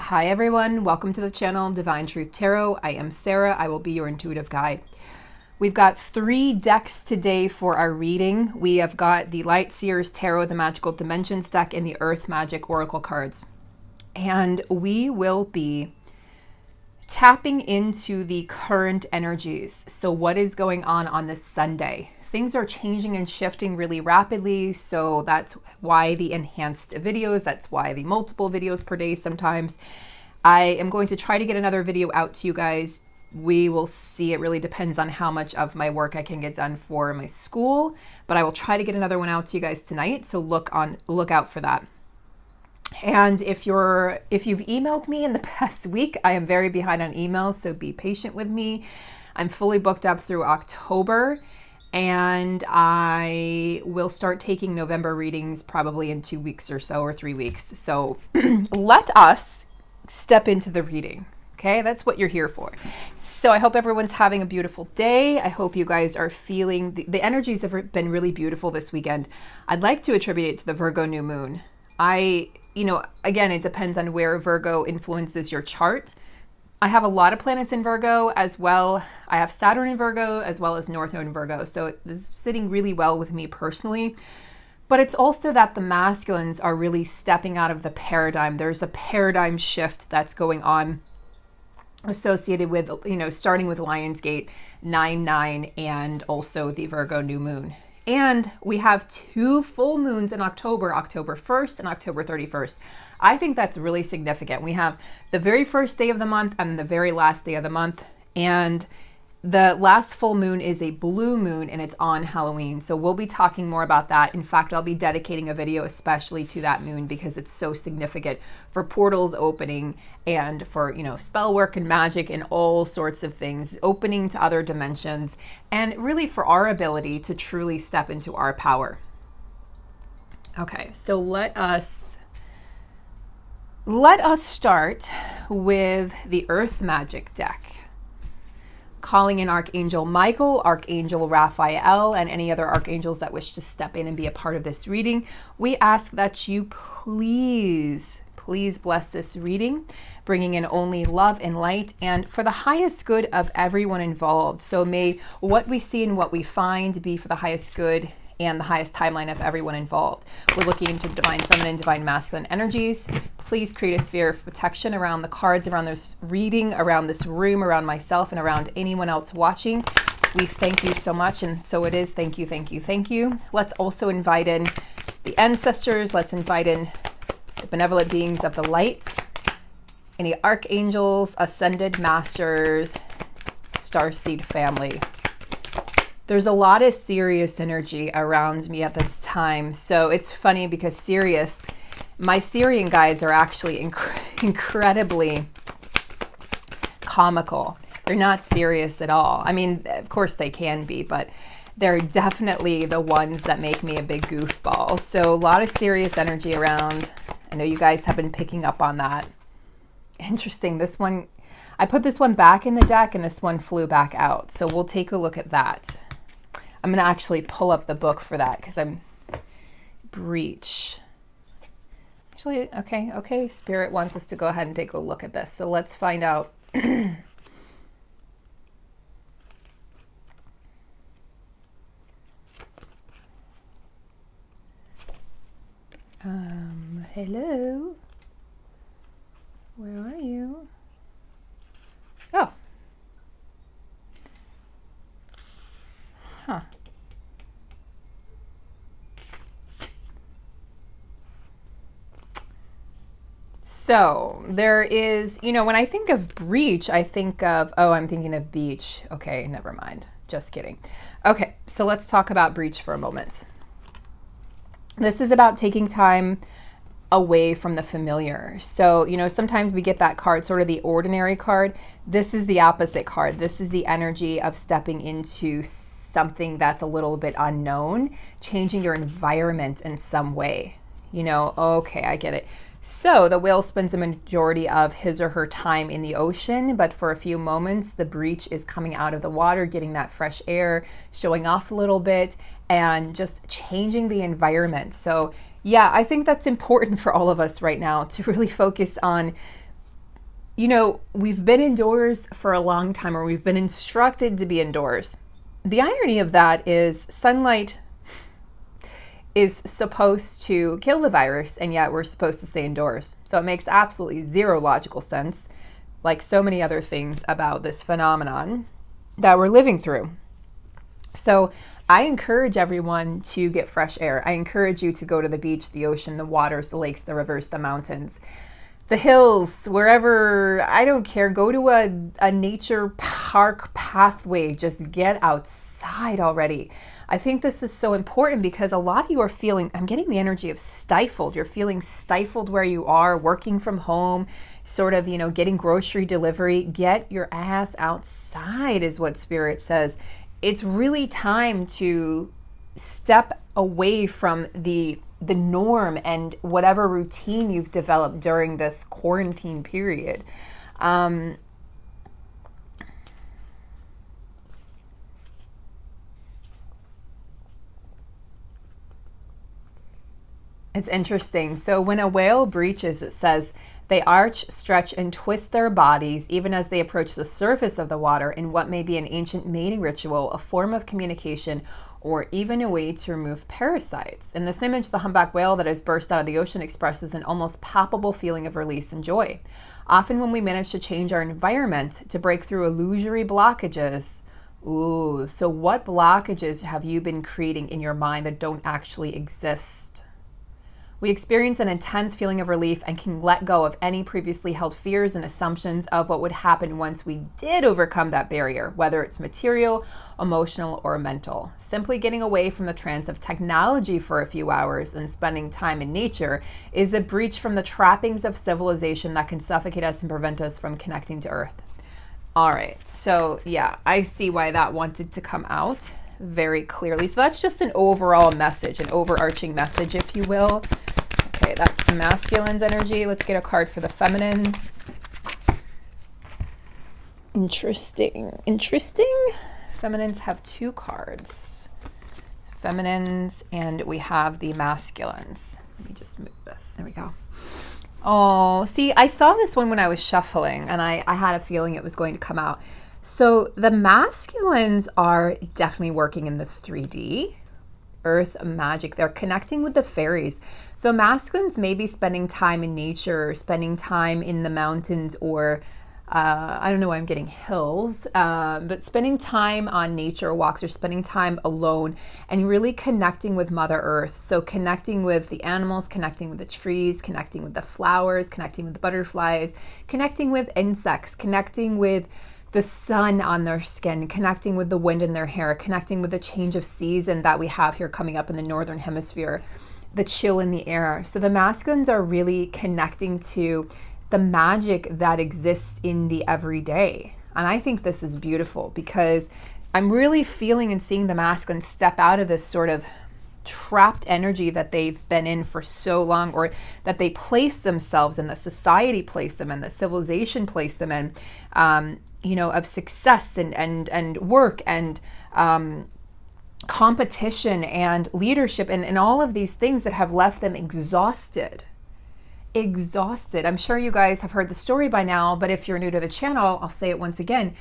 Hi everyone, welcome to the channel Divine Truth Tarot. I am Sarah. I will be your intuitive guide. We've got 3 decks today for our reading. We have got the Light Seers Tarot, the Magical Dimensions deck, and the Earth Magic Oracle cards. And we will be tapping into the current energies. So what is going on this Sunday? Things are changing and shifting really rapidly, so that's why the enhanced videos, that's why the multiple videos per day sometimes. I am going to try to get another video out to you guys. We will see. It really depends on how much of my work I can get done for my school, but I will try to get another one out to you guys tonight, so look out for that. And if you've emailed me in the past week, I am very behind on emails, so be patient with me. I'm fully booked up through October. And I will start taking November readings probably in 2 weeks or so, or 3 weeks. So let us step into the reading. Okay, that's what you're here for. So I hope everyone's having a beautiful day. I hope you guys are feeling, the energies have been really beautiful this weekend. I'd like to attribute it to the Virgo new moon. Again, it depends on where Virgo influences your chart. I have a lot of planets in Virgo as well. I have Saturn in Virgo as well as North Node in Virgo. So this is sitting really well with me personally. But it's also that the masculines are really stepping out of the paradigm. There's a paradigm shift that's going on associated with, starting with Lionsgate 9/9 and also the Virgo new moon. And we have 2 full moons in October, October 1st and October 31st. I think that's really significant. We have the very first day of the month and the very last day of the month. And the last full moon is a blue moon and it's on Halloween. So we'll be talking more about that. In fact, I'll be dedicating a video especially to that moon because it's so significant for portals opening and for, spell work and magic and all sorts of things, opening to other dimensions, and really for our ability to truly step into our power. Okay, so let us start with the Earth Magic deck. Calling in Archangel Michael, Archangel Raphael, and any other archangels that wish to step in and be a part of this reading. We ask that you please bless this reading, bringing in only love and light and for the highest good of everyone involved. So may what we see and what we find be for the highest good and the highest timeline of everyone involved. We're looking into divine feminine, divine masculine energies. Please create a sphere of protection around the cards, around this reading, around this room, around myself, and around anyone else watching. We thank you so much, and so it is. Thank you, thank you, thank you. Let's also invite in the ancestors. Let's invite in the benevolent beings of the light, any archangels, ascended masters, starseed family. There's a lot of Sirius energy around me at this time. So it's funny because my Sirian guides are actually incredibly comical. They're not serious at all. I mean, of course they can be, but they're definitely the ones that make me a big goofball. So a lot of Sirius energy around. I know you guys have been picking up on that. Interesting. This one, I put this one back in the deck and this one flew back out. So we'll take a look at that. I'm going to actually pull up the book for that because I'm breach. Actually, okay. Spirit wants us to go ahead and take a look at this. So let's find out. Hello. Where are you? Oh. Huh. So there is, when I think of breach, I think of, I'm thinking of beach. Okay, never mind. Just kidding. Okay, so let's talk about breach for a moment. This is about taking time away from the familiar. So, sometimes we get that card, sort of the ordinary card. This is the opposite card. This is the energy of stepping into something that's a little bit unknown, changing your environment in some way. Okay, I get it. So the whale spends a majority of his or her time in the ocean, but for a few moments, the breach is coming out of the water, getting that fresh air, showing off a little bit, and just changing the environment. So yeah, I think that's important for all of us right now to really focus on you know, we've been indoors for a long time, or we've been instructed to be indoors. The irony of that is sunlight is supposed to kill the virus, and yet we're supposed to stay indoors. So it makes absolutely zero logical sense, like so many other things about this phenomenon that we're living through. So I encourage everyone to get fresh air. I encourage you to go to the beach, the ocean, the waters, the lakes, the rivers, the mountains, the hills, wherever, I don't care. Go to a nature park pathway. Just get outside already. I think this is so important because a lot of you are feeling, I'm getting the energy of stifled. You're feeling stifled where you are, working from home, sort of, you know, getting grocery delivery. Get your ass outside is what Spirit says. It's really time to step away from the norm and whatever routine you've developed during this quarantine period. It's interesting. So when a whale breaches, it says they arch, stretch, and twist their bodies even as they approach the surface of the water in what may be an ancient mating ritual, a form of communication, or even a way to remove parasites. In this image, the humpback whale that has burst out of the ocean expresses an almost palpable feeling of release and joy. Often when we manage to change our environment, to break through illusory blockages, so what blockages have you been creating in your mind that don't actually exist? We experience an intense feeling of relief and can let go of any previously held fears and assumptions of what would happen once we did overcome that barrier, whether it's material, emotional, or mental. Simply getting away from the trance of technology for a few hours and spending time in nature is a breach from the trappings of civilization that can suffocate us and prevent us from connecting to Earth. All right, so yeah, I see why that wanted to come out very clearly. So that's just an overall message, an overarching message, if you will. Okay, that's masculine's energy. Let's get a card for the feminines. Interesting. Feminines have two cards. Feminines, and we have the masculines. Let me just move this. There we go. Oh, see, I saw this one when I was shuffling, and I had a feeling it was going to come out. So the masculines are definitely working in the 3D, earth magic. They're connecting with the fairies. So masculines may be spending time in nature, spending time in the mountains, or I don't know why I'm getting hills, but spending time on nature walks or spending time alone and really connecting with Mother Earth. So connecting with the animals, connecting with the trees, connecting with the flowers, connecting with the butterflies, connecting with insects, connecting with the sun on their skin, connecting with the wind in their hair, connecting with the change of season that we have here coming up in the northern hemisphere, the chill in the air. So the masculines are really connecting to the magic that exists in the everyday. And I think this is beautiful because I'm really feeling and seeing the masculines step out of this sort of trapped energy that they've been in for so long, or that they place themselves in, the society placed them in, the civilization placed them in, of success and work and competition and leadership and all of these things that have left them exhausted. I'm sure you guys have heard the story by now, but if you're new to the channel, I'll say it once again.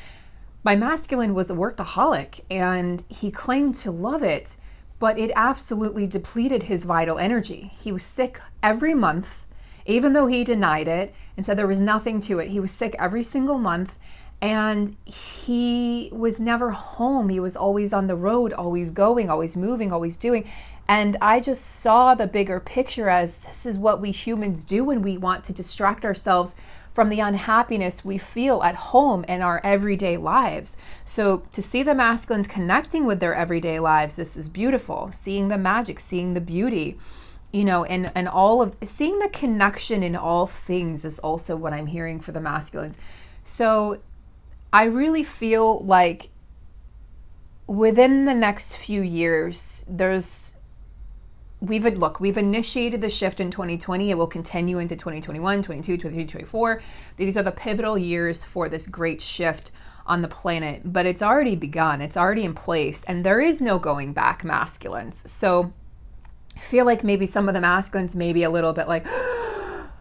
My masculine was a workaholic and he claimed to love it, but it absolutely depleted his vital energy. He was sick every month, even though he denied it and said there was nothing to it. He was sick every single month. And he was never home. He was always on the road, always going, always moving, always doing. And I just saw the bigger picture as this is what we humans do when we want to distract ourselves from the unhappiness we feel at home in our everyday lives. So to see the masculines connecting with their everyday lives, this is beautiful. Seeing the magic, seeing the beauty, and all of, seeing the connection in all things is also what I'm hearing for the masculines. So I really feel like within the next few years, we've initiated the shift in 2020. It will continue into 2021, 22, 23, 24. These are the pivotal years for this great shift on the planet, but it's already begun. It's already in place, and there is no going back, masculines. So I feel like maybe some of the masculines may be a little bit like,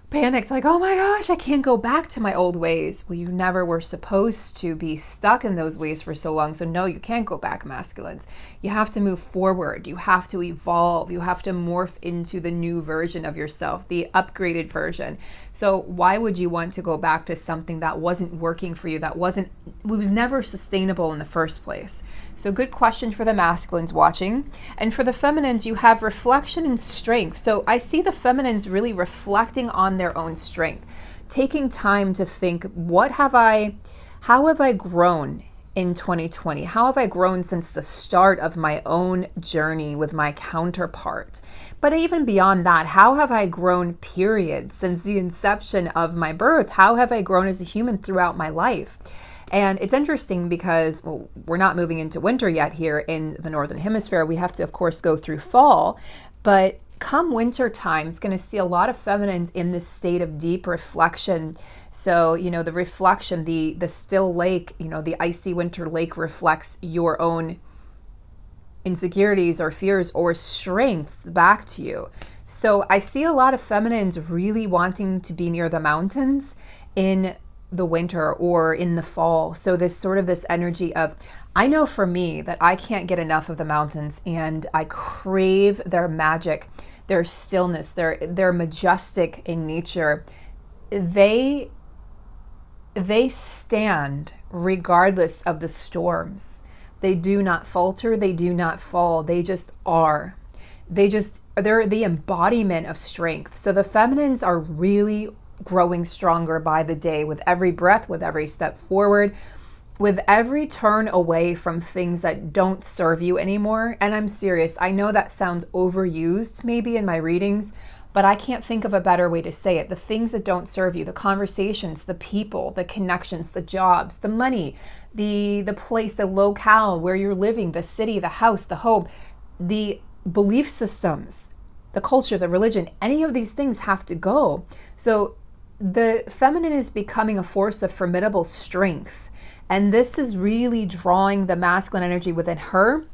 panics like, oh my gosh, I can't go back to my old ways. Well, you never were supposed to be stuck in those ways for so long. So no, you can't go back, masculines. You have to move forward. You have to evolve. You have to morph into the new version of yourself, the upgraded version. So why would you want to go back to something that wasn't working for you, that was never sustainable in the first place? So good question for the masculines watching. And for the feminines, you have reflection and strength. So I see the feminines really reflecting on their own strength, taking time to think, how have I grown in 2020? How have I grown since the start of my own journey with my counterpart? But even beyond that, how have I grown, period, since the inception of my birth? How have I grown as a human throughout my life? And it's interesting because, well, we're not moving into winter yet here in the Northern Hemisphere. We have to, of course, go through fall. But come winter time, it's going to see a lot of feminines in this state of deep reflection. So, the reflection, the still lake, the icy winter lake reflects your own insecurities or fears or strengths back to you. So I see a lot of feminines really wanting to be near the mountains in the winter or in the fall. So this energy of, I know for me that I can't get enough of the mountains, and I crave their magic, their stillness, their majestic in nature. They stand regardless of the storms. They do not falter, they do not fall, they just are. They're the embodiment of strength. So the feminines are really growing stronger by the day, with every breath, with every step forward, with every turn away from things that don't serve you anymore. And I'm serious, I know that sounds overused maybe in my readings, but I can't think of a better way to say it. The things that don't serve you, the conversations, the people, the connections, the jobs, the money, the place, the locale where you're living, the city, the house, the home, the belief systems, the culture, the religion, any of these things have to go. So the feminine is becoming a force of formidable strength. And this is really drawing the masculine energy within her,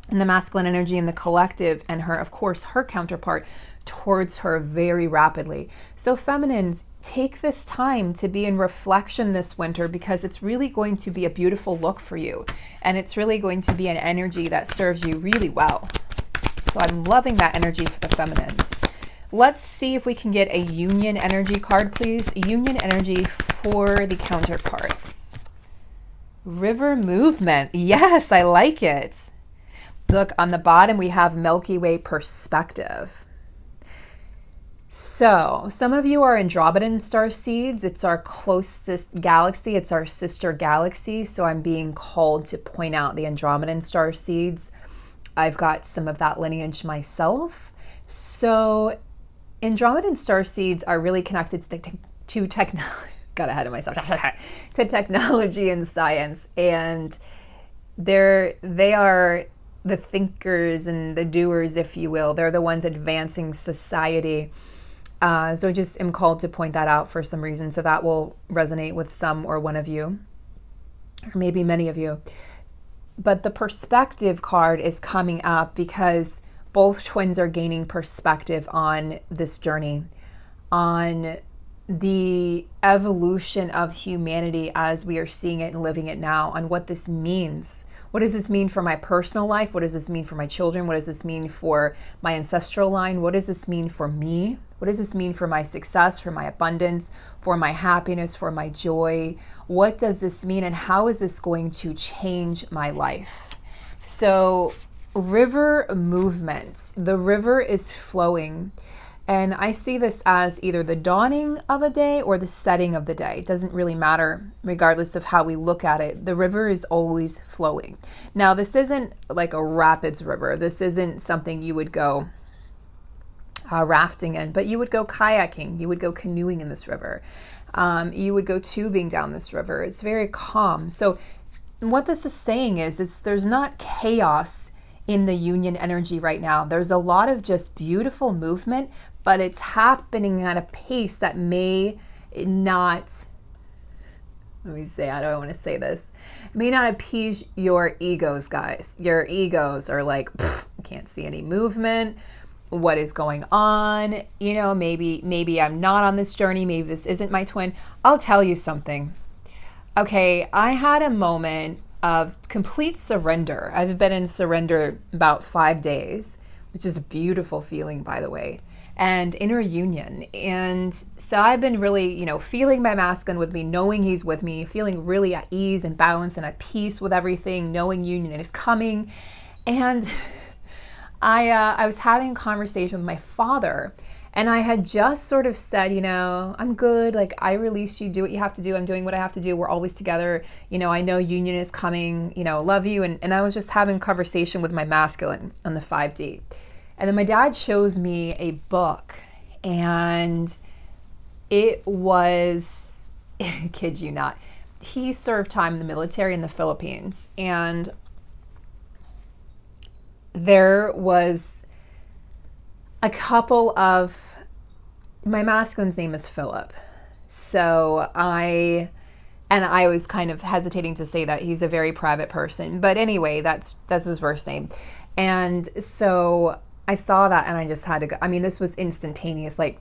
and the masculine energy in the collective, and her, of course, her counterpart, towards her very rapidly. So feminines, take this time to be in reflection this winter, because it's really going to be a beautiful look for you. And it's really going to be an energy that serves you really well. So I'm loving that energy for the feminines. Let's see if we can get a union energy card, please. Union energy for the counterparts. River movement. Yes, I like it. Look, on the bottom we have Milky Way perspective. So some of you are Andromedan star seeds. It's our closest galaxy. It's our sister galaxy. So I'm being called to point out the Andromedan star seeds. I've got some of that lineage myself. So Andromedan star seeds are really connected to technology. Got ahead of myself. To technology and science, and they are the thinkers and the doers, if you will. They're the ones advancing society. So I just am called to point that out for some reason. So that will resonate with some or one of you, or maybe many of you. But the perspective card is coming up because both twins are gaining perspective on this journey, on the evolution of humanity as we are seeing it and living it now, on what this means. What does this mean for my personal life? What does this mean for my children? What does this mean for my ancestral line? What does this mean for me? What does this mean for my success, for my abundance, for my happiness, for my joy? What does this mean, and how is this going to change my life? So river movement. The river is flowing. And I see this as either the dawning of a day or the setting of the day. It doesn't really matter, regardless of how we look at it. The river is always flowing. Now, this isn't like a rapids river. This isn't something you would go rafting in, but you would go kayaking. You would go canoeing in this river. You would go tubing down this river. It's very calm. So what this is saying is there's not chaos in the union energy right now. There's a lot of just beautiful movement, but it's happening at a pace that may not, how do I want to say this, may not appease your egos, guys. Your egos are like, I can't see any movement. what is going on. You know, maybe I'm not on this journey. Maybe this isn't my twin. I'll tell you something. Okay, I had a moment of complete surrender. I've been in surrender about 5 days, which is a beautiful feeling, by the way, and inner union. And so I've been really, you know, feeling my masculine with me, knowing he's with me, feeling really at ease and balance and at peace with everything, knowing union is coming. And I was having a conversation with my father, and I had just sort of said, you know, I'm good. Like, I release you, do what you have to do. I'm doing what I have to do. We're always together. You know, I know union is coming, you know, love you. And I was just having a conversation with my masculine on the 5D. And then my dad shows me a book, and it was, kid you not, he served time in the military in the Philippines. And there was a couple of, my masculine's name is Philip. So I was kind of hesitating to say that. He's a very private person. But anyway, that's his first name. And so I saw that, and I just had to go. I mean, this was instantaneous, like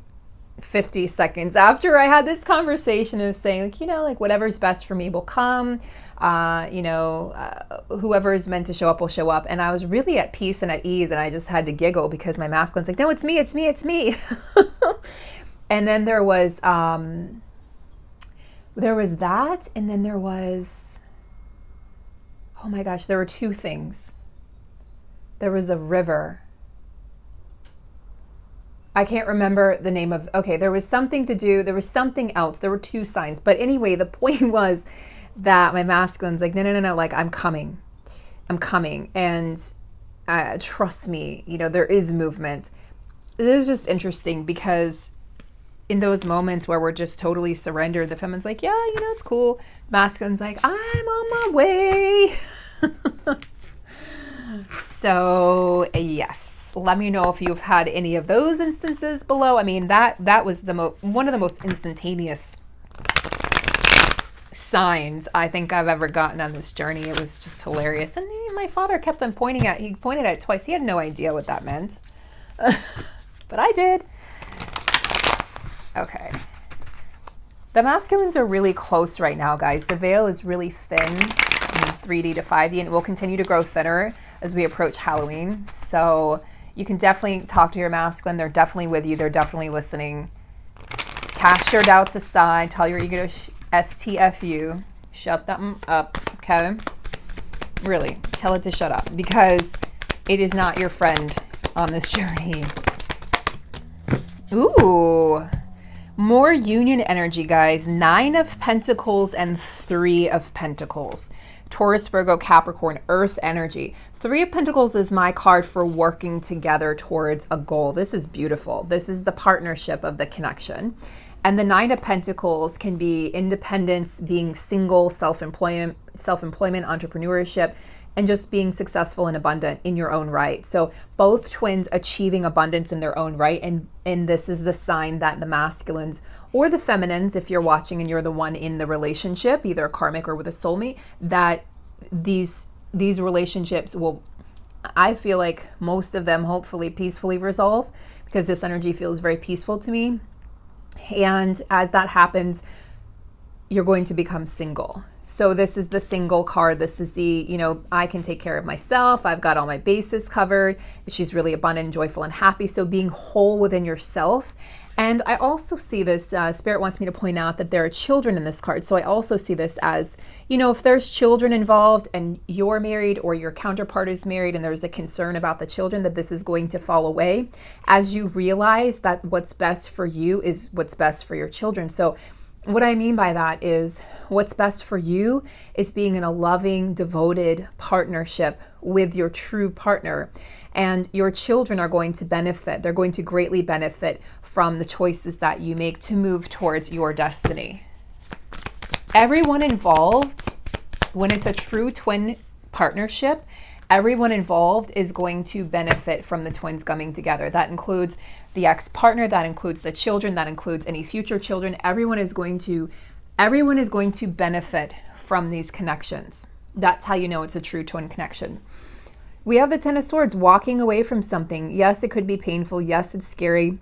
50 seconds after I had this conversation of saying, like, you know, like, whatever's best for me will come. Whoever is meant to show up will show up. And I was really at peace and at ease, and I just had to giggle because my masculine's like, no, it's me. And then there was that, and then there was, oh my gosh, there were two things. There was a river. I can't remember the name of, okay, there was something to do, there was something else, there were two signs. But anyway, the point was that my masculine's like, no, like, I'm coming. And trust me, you know, there is movement. It is just interesting because in those moments where we're just totally surrendered, the feminine's like, yeah, you know, it's cool. Masculine's like, I'm on my way. So yes. Let me know if you've had any of those instances below. I mean, that was one of the most instantaneous signs I think I've ever gotten on this journey. It was just hilarious. And my father kept on pointed at it twice. He had no idea what that meant. But I did. Okay. The masculines are really close right now, guys. The veil is really thin from 3D to 5D, and it will continue to grow thinner as we approach Halloween. So you can definitely talk to your masculine. They're definitely with you. They're definitely listening. Cast your doubts aside. Tell your ego to STFU. Shut them up, okay? Really, tell it to shut up, because it is not your friend on this journey. Ooh, more union energy, guys. 9 of Pentacles and 3 of Pentacles. Taurus, Virgo, Capricorn, Earth energy. 3 of Pentacles is my card for working together towards a goal. This is beautiful. This is the partnership of the connection. And the 9 of Pentacles can be independence, being single, self-employment, entrepreneurship, and just being successful and abundant in your own right. So both twins achieving abundance in their own right. And this is the sign that the masculines or the feminines, if you're watching and you're the one in the relationship, either a karmic or with a soulmate, that these relationships will, I feel like most of them hopefully peacefully resolve, because this energy feels very peaceful to me. And as that happens, you're going to become single. So this is the single card. This is the, you know, I can take care of myself. I've got all my bases covered. She's really abundant, joyful, and happy. So being whole within yourself. And I also see this, Spirit wants me to point out that there are children in this card. So I also see this as, you know, if there's children involved and you're married or your counterpart is married and there's a concern about the children, that this is going to fall away as you realize that what's best for you is what's best for your children. So what I mean by that is what's best for you is being in a loving, devoted partnership with your true partner. And your children are going to benefit. They're going to greatly benefit from the choices that you make to move towards your destiny. Everyone involved, when it's a true twin partnership, everyone involved is going to benefit from the twins coming together. That includes the ex-partner, that includes the children, that includes any future children. Everyone is going to benefit from these connections. That's how you know it's a true twin connection. We have the Ten of Swords, walking away from something. Yes, it could be painful. Yes, it's scary.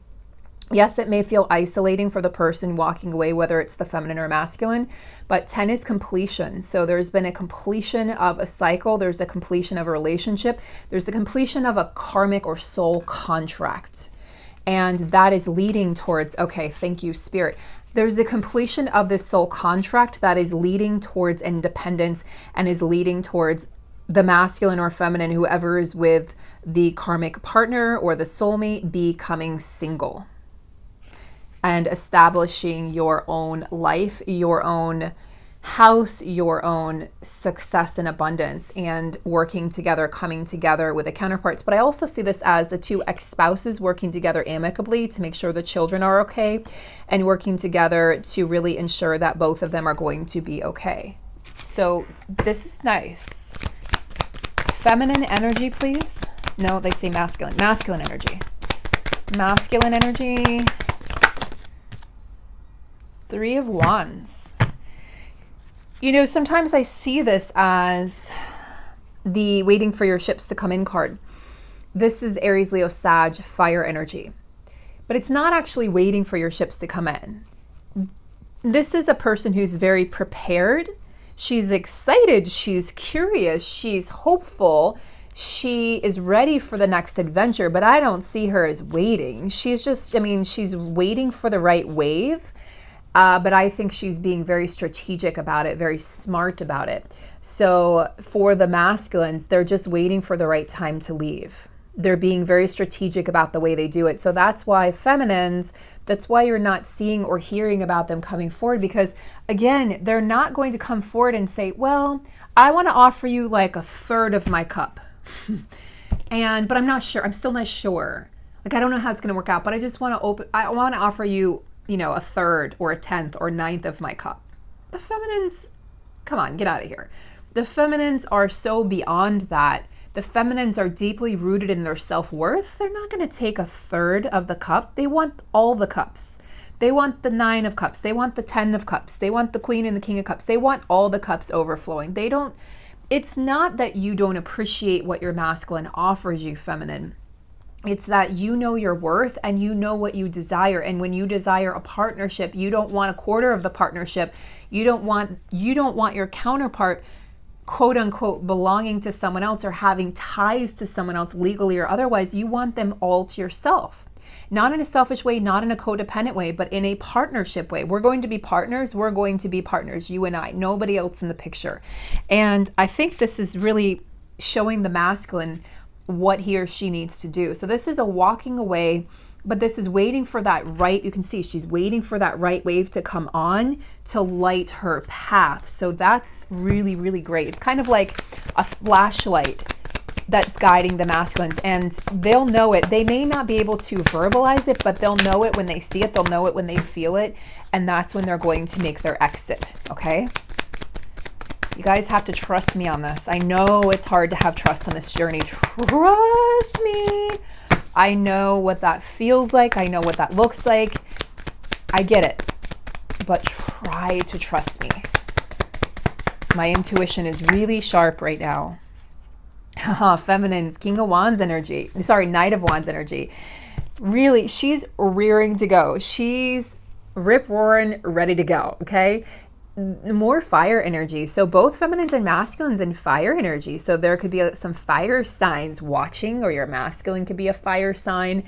Yes, it may feel isolating for the person walking away, whether it's the feminine or masculine, but 10 is completion. So there's been a completion of a cycle. There's a completion of a relationship. There's the completion of a karmic or soul contract. And that is leading towards, okay, thank you, Spirit. There's the completion of this soul contract that is leading towards independence and is leading towards the masculine or feminine, whoever is with the karmic partner or the soulmate, becoming single and establishing your own life, your own house, your own success and abundance, and working together, coming together with the counterparts. But I also see this as the two ex-spouses working together amicably to make sure the children are okay, and working together to really ensure that both of them are going to be okay. So this is nice. Feminine energy, please. No, they say masculine. Masculine energy. Masculine energy. Three of Wands. You know, sometimes I see this as the waiting for your ships to come in card. This is Aries, Leo, Sag, fire energy. But it's not actually waiting for your ships to come in. This is a person who's very prepared. She's excited. She's curious. She's hopeful. She is ready for the next adventure, but I don't see her as waiting. She's just, I mean, she's waiting for the right wave. But I think she's being very strategic about it, very smart about it. So for the masculines, they're just waiting for the right time to leave. They're being very strategic about the way they do it. So that's why feminines, that's why you're not seeing or hearing about them coming forward, because again, they're not going to come forward and say, well, I want to offer you like a third of my cup. But I'm not sure. I'm still not sure. Like, I don't know how it's going to work out, but I just want to I want to offer you, you know, a third or a tenth or ninth of my cup. The feminines, come on, get out of here. The feminines are so beyond that. The feminines are deeply rooted in their self-worth. They're not going to take a third of the cup. They want all the cups. They want the 9 of cups. They want the 10 of cups. They want the queen and the king of cups. They want all the cups overflowing. They don't, it's not that you don't appreciate what your masculine offers you, feminine. It's that you know your worth and you know what you desire. And when you desire a partnership, you don't want a quarter of the partnership. You don't want your counterpart, quote unquote, belonging to someone else or having ties to someone else legally or otherwise. You want them all to yourself. Not in a selfish way, not in a codependent way, but in a partnership way. We're going to be partners. We're going to be partners, you and I, nobody else in the picture. And I think this is really showing the masculine what he or she needs to do. So this is a walking away, but this is waiting for that right, you can see she's waiting for that right wave to come on to light her path. So that's really, really great. It's kind of like a flashlight that's guiding the masculines, and they'll know it. They may not be able to verbalize it, but they'll know it when they see it. They'll know it when they feel it. And that's when they're going to make their exit. Okay. You guys have to trust me on this. I know it's hard to have trust on this journey. Trust me. I know what that feels like. I know what that looks like. I get it. But try to trust me. My intuition is really sharp right now. Feminines, King of Wands energy. Sorry, Knight of Wands energy. Really, she's rearing to go. She's rip-roaring, ready to go, okay? More fire energy. So both feminines and masculines in fire energy. So there could be some fire signs watching, or your masculine could be a fire sign.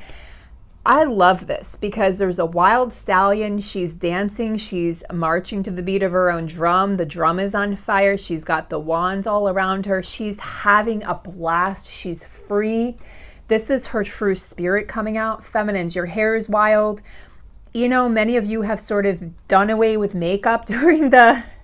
I love this because there's a wild stallion. She's dancing. She's marching to the beat of her own drum. The drum is on fire. She's got the wands all around her. She's having a blast. She's free. This is her true spirit coming out. Feminines, your hair is wild. You know, many of you have sort of done away with makeup during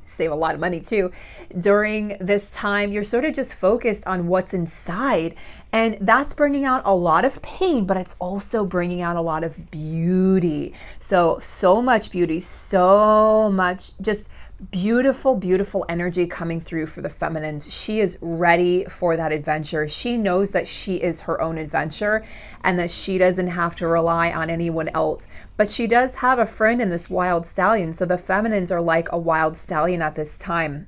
save a lot of money too, during this time. You're sort of just focused on what's inside, and that's bringing out a lot of pain, but it's also bringing out a lot of beauty. So much beauty, so much just beautiful, beautiful energy coming through for the feminines. She is ready for that adventure. She knows that she is her own adventure and that she doesn't have to rely on anyone else. But she does have a friend in this wild stallion. So the feminines are like a wild stallion at this time.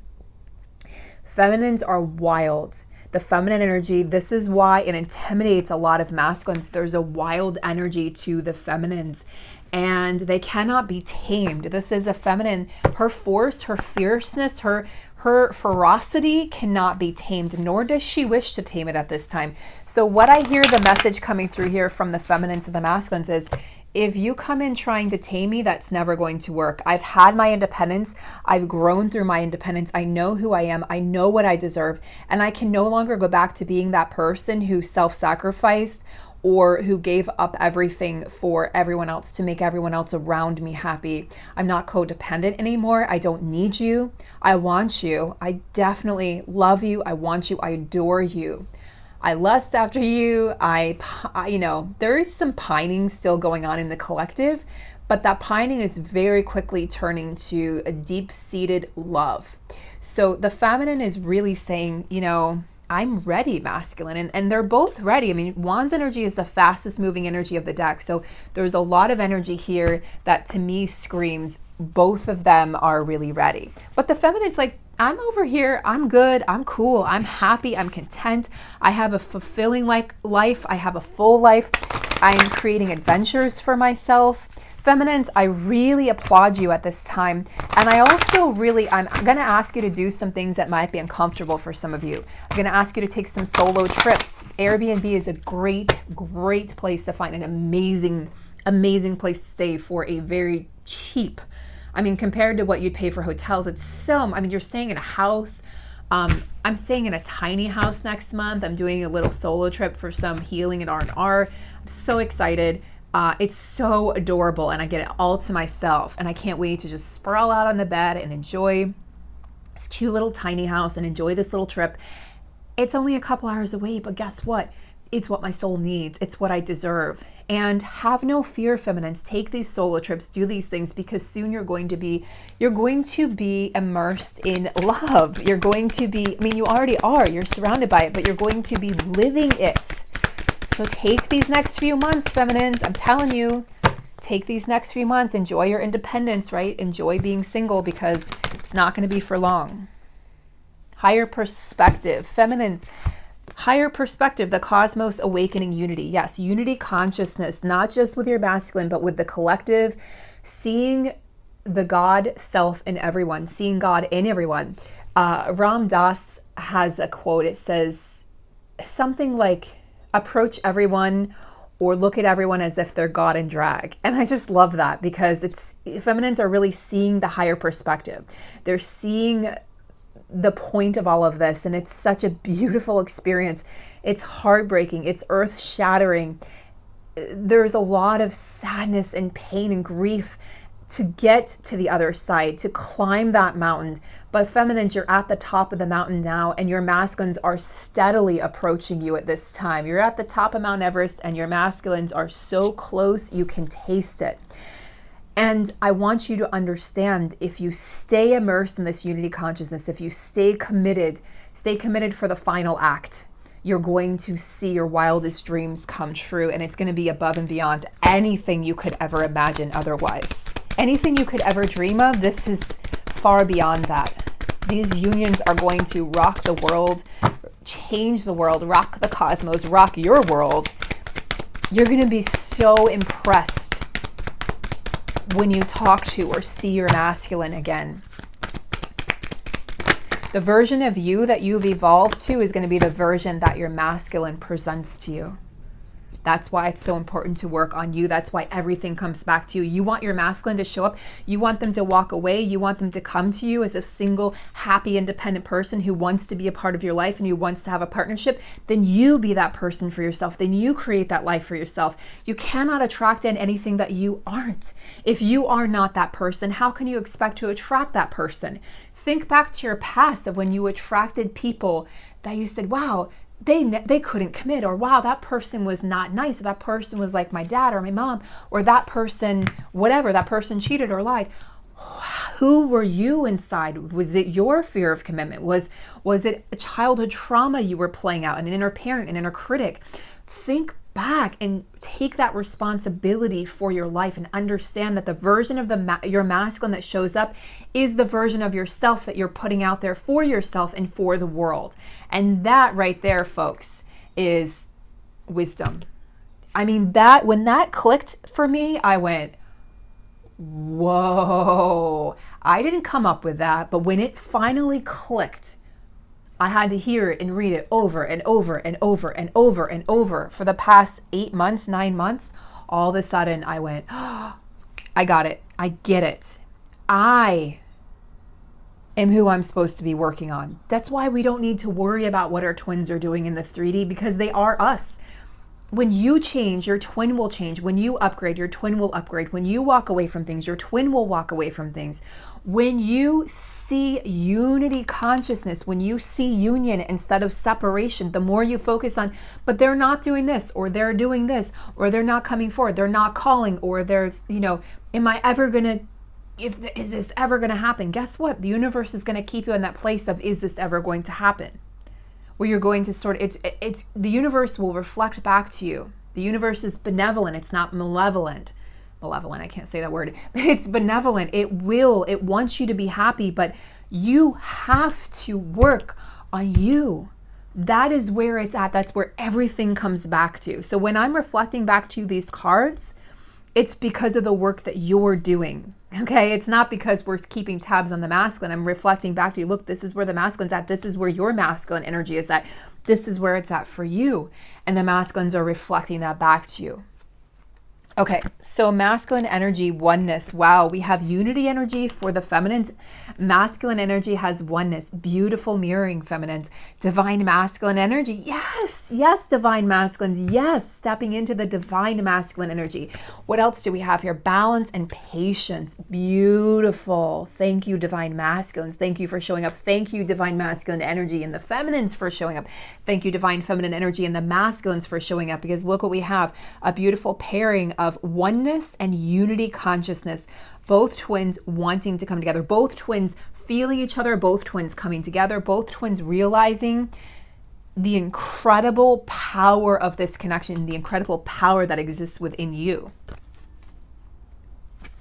Feminines are wild. the feminine energy. This is why it intimidates a lot of masculines. There's a wild energy to the feminines, and they cannot be tamed. This is a feminine. Her force, her fierceness, her ferocity cannot be tamed, nor does she wish to tame it at this time. So what I hear the message coming through here from the feminines to the masculines is, if you come in trying to tame me, that's never going to work. I've had my independence. I've grown through my independence. I know who I am. I know what I deserve. And I can no longer go back to being that person who self-sacrificed or who gave up everything for everyone else to make everyone else around me happy. I'm not codependent anymore. I don't need you. I want you. I definitely love you. I want you. I adore you. I lust after you. You know, there is some pining still going on in the collective, but that pining is very quickly turning to a deep-seated love. So the feminine is really saying, you know, I'm ready, masculine. And they're both ready. I mean, Wands energy is the fastest moving energy of the deck. So there's a lot of energy here that to me screams both of them are really ready. But the feminine's like, I'm over here. I'm good. I'm cool. I'm happy. I'm content. I have a fulfilling life. I have a full life. I am creating adventures for myself. Feminines, I really applaud you at this time. And I also I'm going to ask you to do some things that might be uncomfortable for some of you. I'm going to ask you to take some solo trips. Airbnb is a great, great place to find an amazing, amazing place to stay for a very cheap. I mean, compared to what you'd pay for hotels, it's so, I mean, you're staying in a house. I'm staying in a tiny house next month. I'm doing a little solo trip for some healing and R&R. I'm so excited. It's so adorable, and I get it all to myself, and I can't wait to just sprawl out on the bed and enjoy this cute little tiny house and enjoy this little trip. It's only a couple hours away, but guess what? It's what my soul needs. It's what I deserve. And have no fear, feminines. Take these solo trips, do these things, because soon you're going to be immersed in love. You're going to be, I mean, you already are, you're surrounded by it, but you're going to be living it. So take these next few months, feminines. I'm telling you, take these next few months. Enjoy your independence, right? Enjoy being single, because it's not going to be for long. Higher perspective, feminines. Higher perspective, the cosmos awakening unity. Yes, unity consciousness, not just with your masculine, but with the collective, seeing the God self in everyone, seeing God in everyone. Ram Dass has a quote. It says something like, approach everyone or look at everyone as if they're God in drag. And I just love that, because feminines are really seeing the higher perspective. They're seeing the point of all of this, and it's such a beautiful experience. It's heartbreaking. It's earth-shattering. There's a lot of sadness and pain and grief to get to the other side, to climb that mountain. But feminines, you're at the top of the mountain now, and your masculines are steadily approaching you at this time. You're at the top of Mount Everest, and your masculines are so close you can taste it. And I want you to understand, if you stay immersed in this unity consciousness, if you stay committed for the final act, you're going to see your wildest dreams come true. And it's going to be above and beyond anything you could ever imagine otherwise. Anything you could ever dream of, this is far beyond that. These unions are going to rock the world, change the world, rock the cosmos, rock your world. You're going to be so impressed when you talk to or see your masculine again. The version of you that you've evolved to is going to be the version that your masculine presents to you. That's why it's so important to work on you. That's why everything comes back to you. You want your masculine to show up. You want them to walk away. You want them to come to you as a single, happy, independent person who wants to be a part of your life and who wants to have a partnership. Then you be that person for yourself. Then you create that life for yourself. You cannot attract in anything that you aren't. If you are not that person, how can you expect to attract that person? Think back to your past of when you attracted people that you said, wow, they couldn't commit, or wow, that person was not nice, or that person was like my dad or my mom, or that person, whatever, that person cheated or lied. Who were you inside? Was it your fear of commitment? Was it a childhood trauma you were playing out, an inner parent, an inner critic? Think back and take that responsibility for your life and understand that the version of your masculine that shows up is the version of yourself that you're putting out there for yourself and for the world. And that right there, folks, is wisdom. I mean, that when that clicked for me, I went, whoa, I didn't come up with that. But when it finally clicked, I had to hear it and read it over and over and over and over and over for the past 8 months, 9 months. All of a sudden I went, oh, I got it. I get it. I am who I'm supposed to be working on. That's why we don't need to worry about what our twins are doing in the 3D, because they are us. When you change, your twin will change. When you upgrade, your twin will upgrade. When you walk away from things, your twin will walk away from things. When you see unity consciousness, when you see union instead of separation, the more you focus on, but they're not doing this, or they're doing this, or they're not coming forward, they're not calling, or there's, am I ever going to, is this ever going to happen? Guess what? The universe is going to keep you in that place of, is this ever going to happen? Where you're going to it's the universe will reflect back to you. The universe is benevolent. It's not malevolent. Malevolent, I can't say that word. It's benevolent. It wants you to be happy, but you have to work on you. That is where it's at. That's where everything comes back to. So when I'm reflecting back to these cards, it's because of the work that you're doing. Okay, it's not because we're keeping tabs on the masculine. I'm reflecting back to you. Look, this is where the masculine's at. This is where your masculine energy is at. This is where it's at for you. And the masculines are reflecting that back to you. Okay, so masculine energy, oneness. Wow, we have unity energy for the feminines. Masculine energy has oneness, beautiful mirroring feminines. Divine masculine energy, yes, divine masculines, yes, stepping into the divine masculine energy. What else do we have here? Balance and patience, beautiful. Thank you, divine masculines. Thank you for showing up. Thank you, divine masculine energy and the feminines for showing up. Thank you, divine feminine energy and the masculines for showing up, because look what we have, a beautiful pairing of oneness and unity consciousness, both twins wanting to come together, both twins feeling each other, both twins coming together, both twins realizing the incredible power of this connection, the incredible power that exists within you.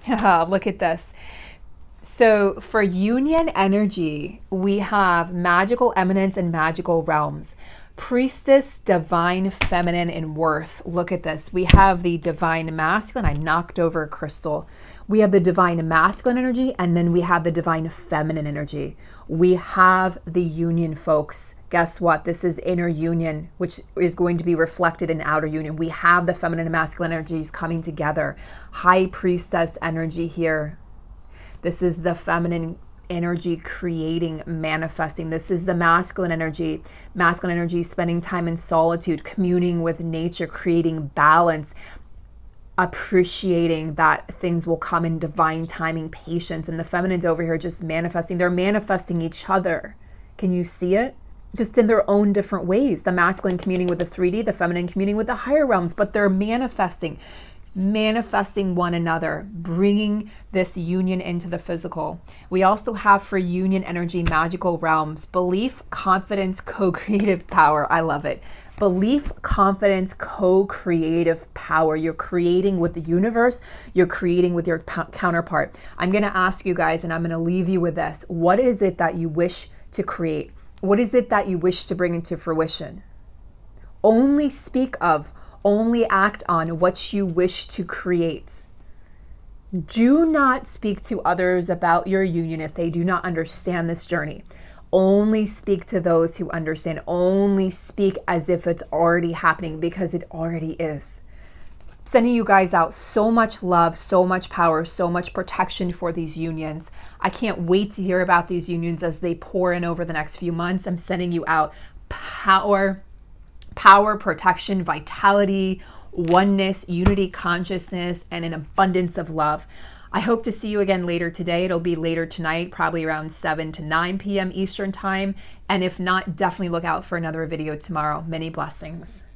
Look at this. So for union energy, we have magical eminence and magical realms. Priestess, divine feminine, and worth. Look at this. We have the divine masculine. I knocked over a crystal. We have the divine masculine energy, and then we have the divine feminine energy. We have the union, folks. Guess what? This is inner union, which is going to be reflected in outer union. We have the feminine and masculine energies coming together. High priestess energy here. This is the feminine energy creating, manifesting. This is the masculine energy. Masculine energy, spending time in solitude, communing with nature, creating balance, appreciating that things will come in divine timing, patience. And the feminine's over here just manifesting. They're manifesting each other. Can you see it? Just in their own different ways. The masculine communing with the 3D, the feminine communing with the higher realms, but they're manifesting one another, bringing this union into the physical. We also have for union energy, magical realms, belief, confidence, co-creative power. I love it. Belief, confidence, co-creative power. You're creating with the universe. You're creating with your counterpart. I'm going to ask you guys, and I'm going to leave you with this. What is it that you wish to create? What is it that you wish to bring into fruition? Only speak of, only act on what you wish to create. Do not speak to others about your union if they do not understand this journey. Only speak to those who understand. Only speak as if it's already happening, because it already is. Sending you guys out so much love, so much power, so much protection for these unions. I can't wait to hear about these unions as they pour in over the next few months. I'm sending you out power, protection, vitality, oneness, unity, consciousness, and an abundance of love. I hope to see you again later today. It'll be later tonight, probably around 7 to 9 p.m. Eastern time. And if not, definitely look out for another video tomorrow. Many blessings.